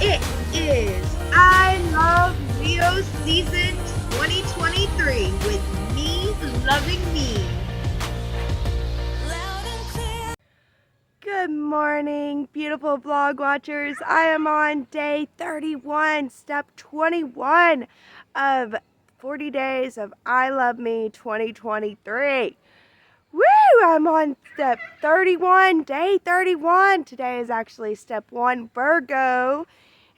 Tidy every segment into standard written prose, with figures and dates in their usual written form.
It is I Love Leo Season 2023 with me loving me. Good morning, beautiful vlog watchers. I am on day 31, step 21 of 40 days of I Love Me 2023. Woo! I'm on step 31, day 31. Today is actually step 1, Virgo.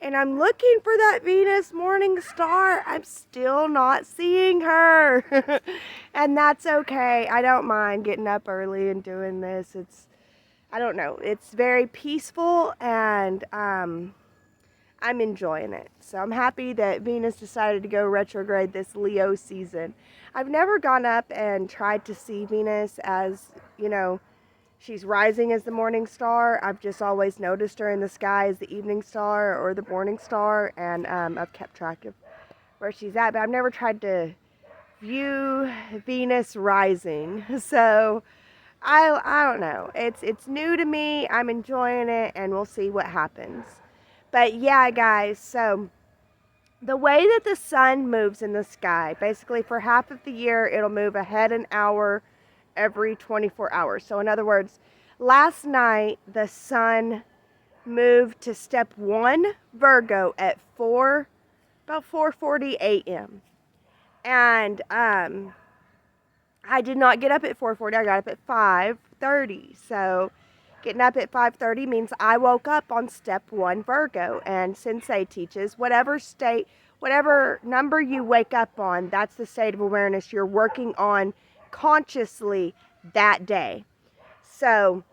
And I'm looking for that Venus morning star. I'm still not seeing her. And that's okay. I don't mind getting up early and doing this. I don't know, it's very peaceful and I'm enjoying it. So I'm happy that Venus decided to go retrograde this Leo season. I've never gone up and tried to see Venus as, she's rising as the morning star. I've just always noticed her in the sky as the evening star or the morning star, and I've kept track of where she's at, but I've never tried to view Venus rising. So I don't know. It's new to me. I'm enjoying it, and we'll see what happens. But yeah, guys, so the way that the sun moves in the sky, basically for half of the year, it'll move ahead an hour every 24 hours. So in other words, last night the sun moved to step 1 Virgo at about 4:40 a.m. And I did not get up at 4:40. I got up at 5:30. So getting up at 5:30 means I woke up on step 1 Virgo. And Sensei teaches whatever number you wake up on, that's the state of awareness you're working on consciously that day. So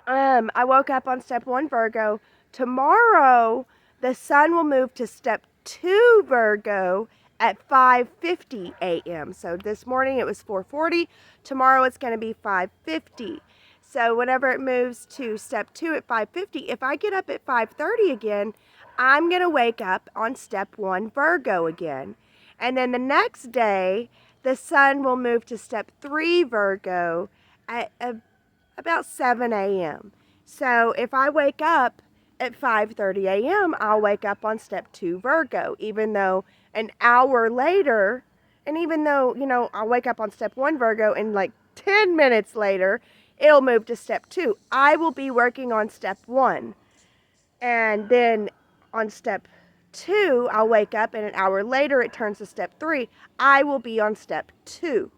I woke up on step 1 Virgo. Tomorrow the sun will move to step 2 Virgo at 5:50 a.m. So this morning it was 4:40. Tomorrow it's going to be 5:50. So whenever it moves to step 2 at 5:50, if I get up at 5:30 again, I'm going to wake up on step 1 Virgo again. And then the next day, the sun will move to step 3 Virgo at about 7 a.m. So if I wake up at 5:30 a.m., I'll wake up on step 2 Virgo, even though an hour later, and even though, I'll wake up on step 1 Virgo and like 10 minutes later, it'll move to step 2. I will be working on step 1. And then on step 2, I'll wake up and an hour later it turns to step 3. I will be on step 2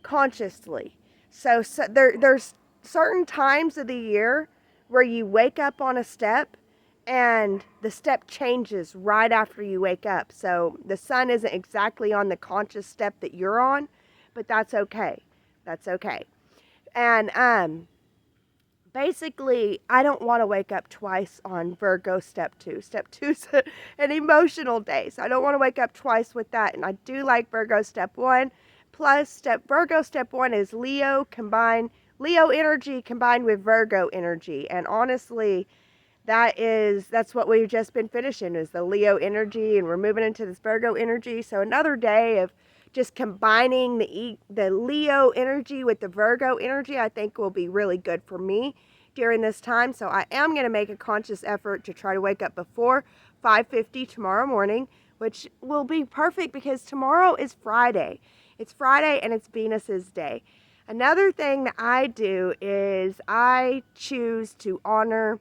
consciously. So there's certain times of the year where you wake up on a step and the step changes right after you wake up. So the sun isn't exactly on the conscious step that you're on, but that's okay. That's okay. And basically, I don't want to wake up twice on Virgo step 2. Step 2's an emotional day, so I don't want to wake up twice with that. And I do like Virgo step 1. Plus, Virgo step 1 is Leo energy combined with Virgo energy. And honestly, that's what we've just been finishing, is the Leo energy, and we're moving into this Virgo energy. So another day of just combining the Leo energy with the Virgo energy, I think will be really good for me during this time. So I am going to make a conscious effort to try to wake up before 5:50 tomorrow morning, which will be perfect because tomorrow is Friday. It's Friday and it's Venus's day. Another thing that I do is I choose to honor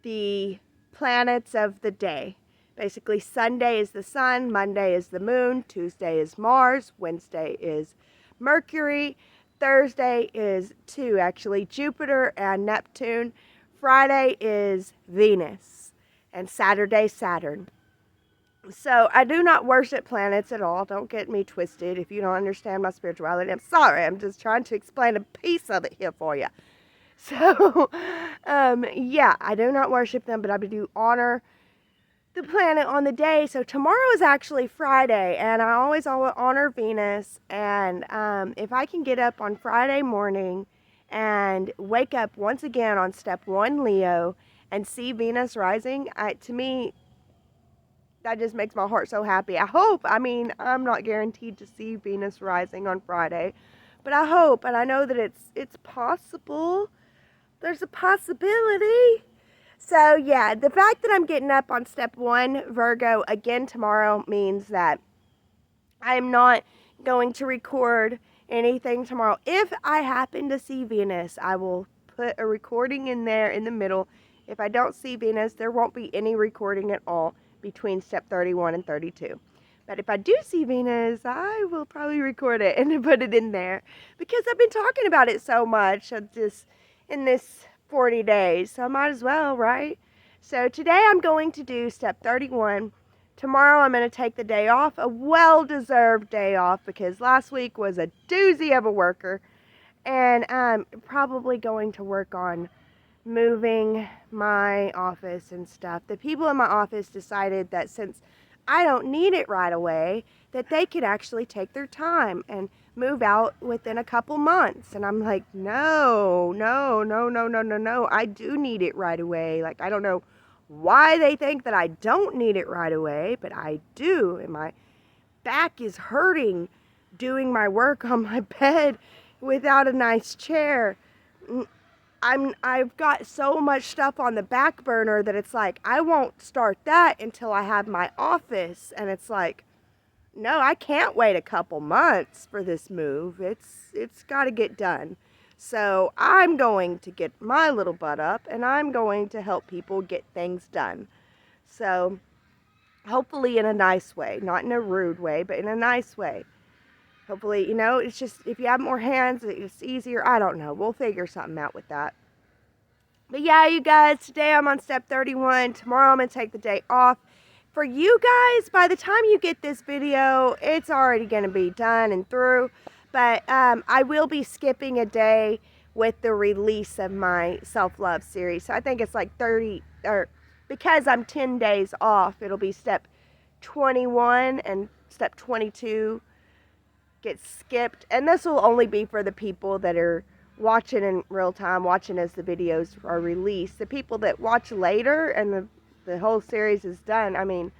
the planets of the day. Basically, Sunday is the sun, Monday is the moon, Tuesday is Mars, Wednesday is Mercury, Thursday is Jupiter and Neptune, Friday is Venus, and Saturday, Saturn. So I do not worship planets at all. Don't get me twisted. If you don't understand my spirituality, I'm sorry. I'm just trying to explain a piece of it here for you. So, yeah, I do not worship them, but I do honor the planet on the day. So tomorrow is actually Friday, and I always honor Venus. And if I can get up on Friday morning and wake up once again on step 1 Leo and see Venus rising, to me, that just makes my heart so happy. I'm not guaranteed to see Venus rising on Friday, but I hope, and I know that it's possible. There's a possibility. So yeah, the fact that I'm getting up on step 1, Virgo, again tomorrow means that I'm not going to record anything tomorrow. If I happen to see Venus, I will put a recording in there in the middle. If I don't see Venus, there won't be any recording at all between step 31 and 32. But if I do see Venus, I will probably record it and put it in there because I've been talking about it so much just in this 40 days. So I might as well, right? So today I'm going to do step 31. Tomorrow I'm going to take the day off, a well-deserved day off because last week was a doozy of a worker. And I'm probably going to work on moving my office and stuff. The people in my office decided that since I don't need it right away, that they could actually take their time and move out within a couple months. And I'm like, no, I do need it right away. Like, I don't know why they think that I don't need it right away, but I do. And my back is hurting doing my work on my bed without a nice chair. I've got so much stuff on the back burner that it's like, I won't start that until I have my office. And it's like, no, I can't wait a couple months for this move. It's got to get done. So I'm going to get my little butt up and I'm going to help people get things done. So hopefully in a nice way, not in a rude way, but in a nice way. Hopefully, you know, it's just, if you have more hands, it's easier. I don't know. We'll figure something out with that. But yeah, you guys, today I'm on step 31. Tomorrow I'm going to take the day off. For you guys, by the time you get this video, it's already going to be done and through. But I will be skipping a day with the release of my self-love series. So I think it's like 30, or because I'm 10 days off, it'll be step 21 and step 22 gets skipped. And this will only be for the people that are watching in real time, watching as the videos are released. The people that watch later and the whole series is done, I mean,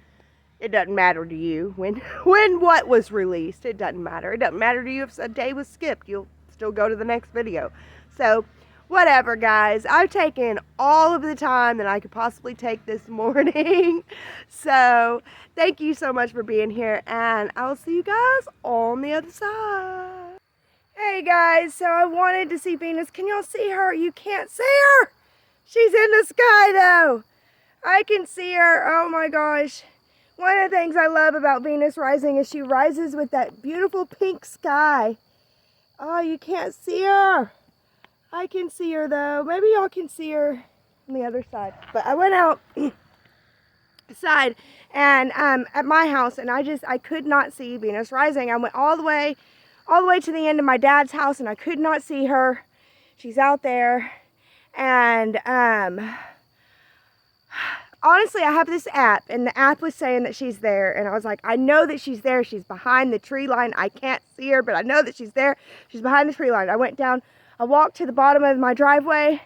it doesn't matter to you when what was released. It doesn't matter. It doesn't matter to you if a day was skipped. You'll still go to the next video. So whatever, guys. I've taken all of the time that I could possibly take this morning. So thank you so much for being here, and I will see you guys on the other side. Hey guys, so I wanted to see Venus. Can y'all see her? You can't see her. She's in the sky though. I can see her. Oh my gosh. One of the things I love about Venus rising is she rises with that beautiful pink sky. Oh, you can't see her. I can see her though. Maybe y'all can see her on the other side. But I went out side and at my house, and I could not see Venus rising. I went all the way to the end of my dad's house, and I could not see her. She's out there, and honestly, I have this app, and the app was saying that she's there, and I was like, I know that she's there. She's behind the tree line. I can't see her, but I know that she's there. She's behind the tree line. I went down, I walked to the bottom of my driveway,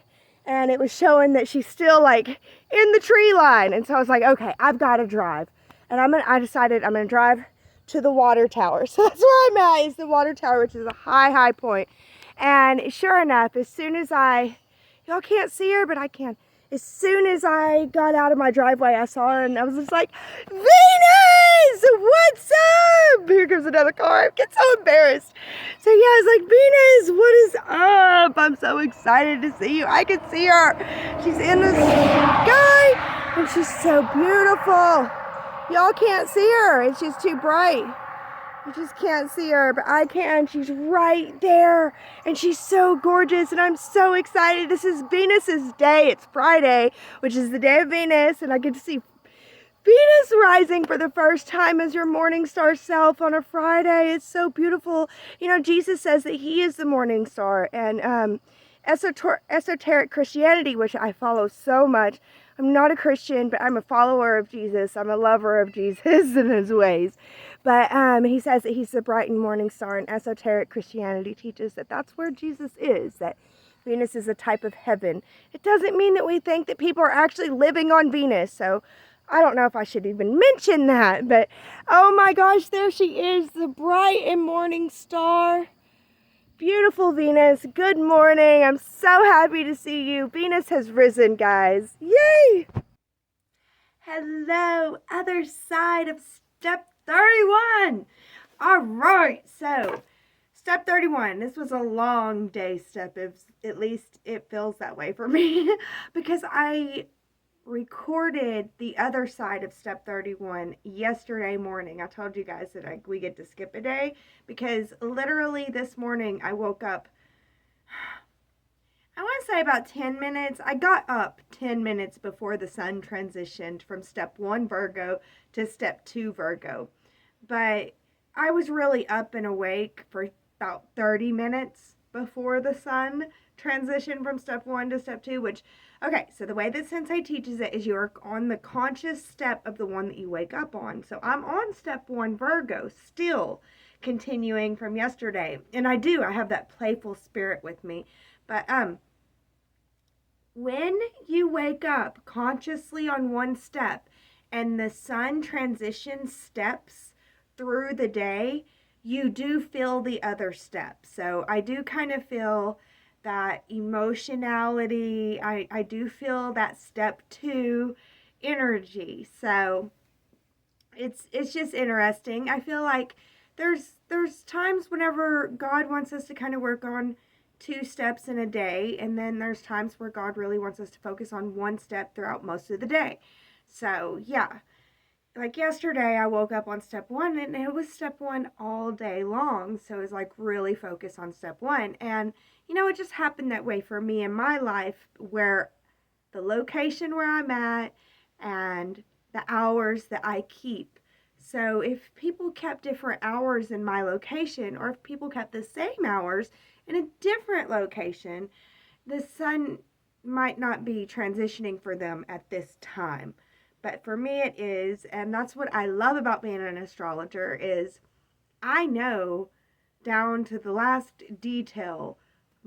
and it was showing that she's still like in the tree line. And so I was like, okay, I've got to drive. And I decided I'm going to drive to the water tower. So that's where I'm at, is the water tower, which is a high point. And sure enough, as soon as y'all can't see her, but I can. As soon as I got out of my driveway, I saw her and I was just like, Venus, what's up? Here comes another car. I get so embarrassed. So yeah, I was like, Venus, what is up? I'm so excited to see you. I can see her. She's in the sky and she's so beautiful. Y'all can't see her. It's just too bright. You just can't see her, but I can. She's right there, and she's so gorgeous, and I'm so excited. This is Venus's day. It's Friday, which is the day of Venus, and I get to see Venus rising for the first time as your morning star self on a Friday. It's so beautiful. You know, Jesus says that he is the morning star, and esoteric Christianity, which I follow so much. I'm not a Christian, but I'm a follower of Jesus. I'm a lover of Jesus and his ways. But he says that he's the bright and morning star, and esoteric Christianity teaches that that's where Jesus is, that Venus is a type of heaven. It doesn't mean that we think that people are actually living on Venus, so I don't know if I should even mention that, but oh my gosh, there she is, the bright and morning star. Beautiful Venus, good morning. I'm so happy to see you. Venus has risen, guys. Yay! Hello, other side of step 31. All right, so step 31. This was a long day step, at least it feels that way for me, because I recorded the other side of step 31 yesterday morning. I told you guys that we get to skip a day because literally this morning I woke up, I want to say about 10 minutes. I got up 10 minutes before the sun transitioned from step 1 Virgo to step 2 Virgo. But I was really up and awake for about 30 minutes before the sun transitioned from step 1 to step 2, which, okay, so the way that Sensei teaches it is you're on the conscious step of the one that you wake up on. So I'm on step 1 Virgo, still continuing from yesterday. And I have that playful spirit with me. But when you wake up consciously on one step and the sun transitions steps through the day, you do feel the other step. So I do kind of feel that emotionality. I do feel that step 2 energy. So it's just interesting. I feel like there's times whenever God wants us to kind of work on 2 steps in a day, and then there's times where God really wants us to focus on 1 step throughout most of the day. So yeah, like yesterday I woke up on step 1 and it was step 1 all day long, so it was like really focus on step 1. And it just happened that way for me in my life, where the location where I'm at and the hours that I keep. So if people kept different hours in my location, or if people kept the same hours in a different location, the sun might not be transitioning for them at this time. But for me it is, and that's what I love about being an astrologer, is I know down to the last detail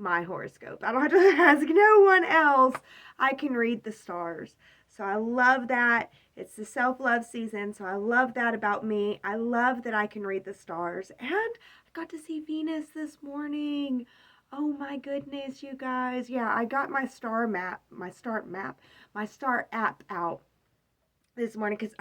my horoscope. I don't have to ask no one else. I can read the stars. So I love that. It's the self-love season, so I love that about me. I love that I can read the stars. And I got to see Venus this morning. Oh my goodness, you guys. Yeah, I got my star app out this morning because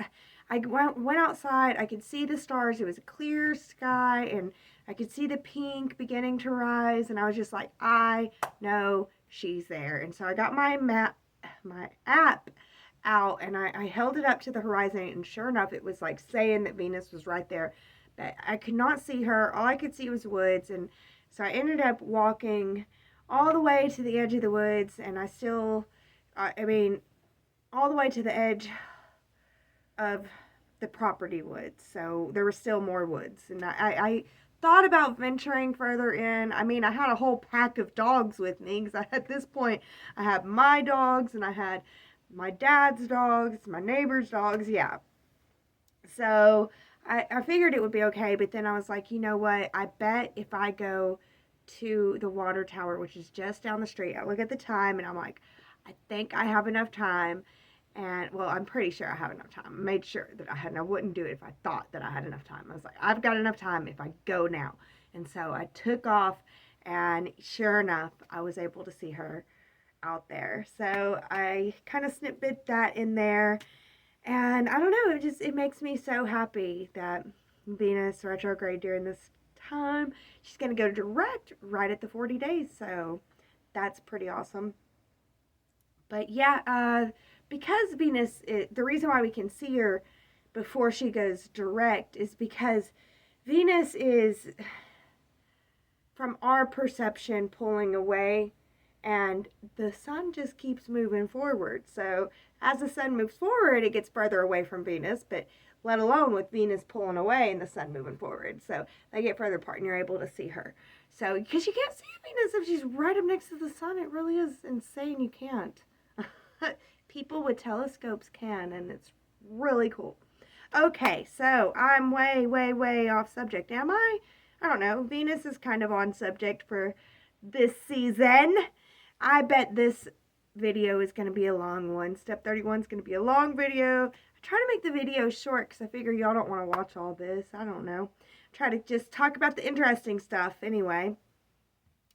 I went outside. I could see the stars. It was a clear sky, and I could see the pink beginning to rise. And I was just like, I know she's there. And so I got my app out, and I held it up to the horizon. And sure enough, it was like saying that Venus was right there. But I could not see her. All I could see was woods. And so I ended up walking all the way to the edge of the woods. And I still, all the way to the edge of the property woods. So there were still more woods. And I thought about venturing further in. I mean, I had a whole pack of dogs with me because at this point I had my dogs and I had my dad's dogs, my neighbor's dogs. Yeah. So I figured it would be okay. But then I was like, you know what? I bet if I go to the water tower, which is just down the street, I look at the time and I'm like, I think I have enough time. And well, I'm pretty sure I have enough time. I made sure that I had, and I wouldn't do it if I thought that I had enough time. I was like, I've got enough time if I go now. And so I took off, and sure enough, I was able to see her out there. So I kind of snippet that in there. And I don't know, it makes me so happy that Venus retrograde during this time. She's going to go direct right at the 40 days. So that's pretty awesome. But yeah, because Venus, the reason why we can see her before she goes direct is because Venus is, from our perception, pulling away, and the sun just keeps moving forward. So as the sun moves forward, it gets further away from Venus, but let alone with Venus pulling away and the sun moving forward. So they get further apart and you're able to see her. So, because you can't see Venus if she's right up next to the sun. It really is insane. You can't. People with telescopes can, and it's really cool. Okay, so I'm way, way, way off subject. Am I? I don't know. Venus is kind of on subject for this season. I bet this video is going to be a long one. Step 31 is going to be a long video. I try to make the video short because I figure y'all don't want to watch all this. I don't know. Try to just talk about the interesting stuff anyway.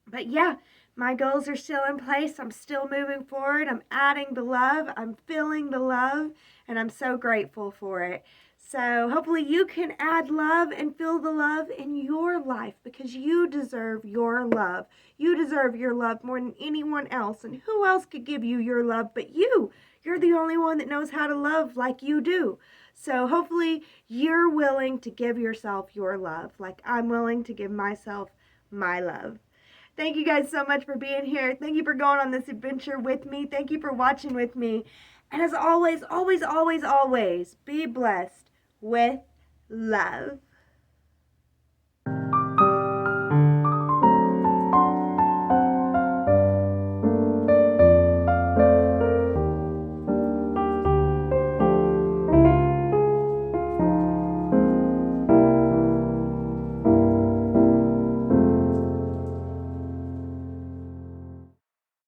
But yeah, my goals are still in place. I'm still moving forward. I'm adding the love. I'm feeling the love, and I'm so grateful for it. So hopefully you can add love and feel the love in your life, because you deserve your love. You deserve your love more than anyone else. And who else could give you your love but you? You're the only one that knows how to love like you do. So hopefully you're willing to give yourself your love, like I'm willing to give myself my love. Thank you guys so much for being here. Thank you for going on this adventure with me. Thank you for watching with me. And as always, always, always, always, be blessed with love.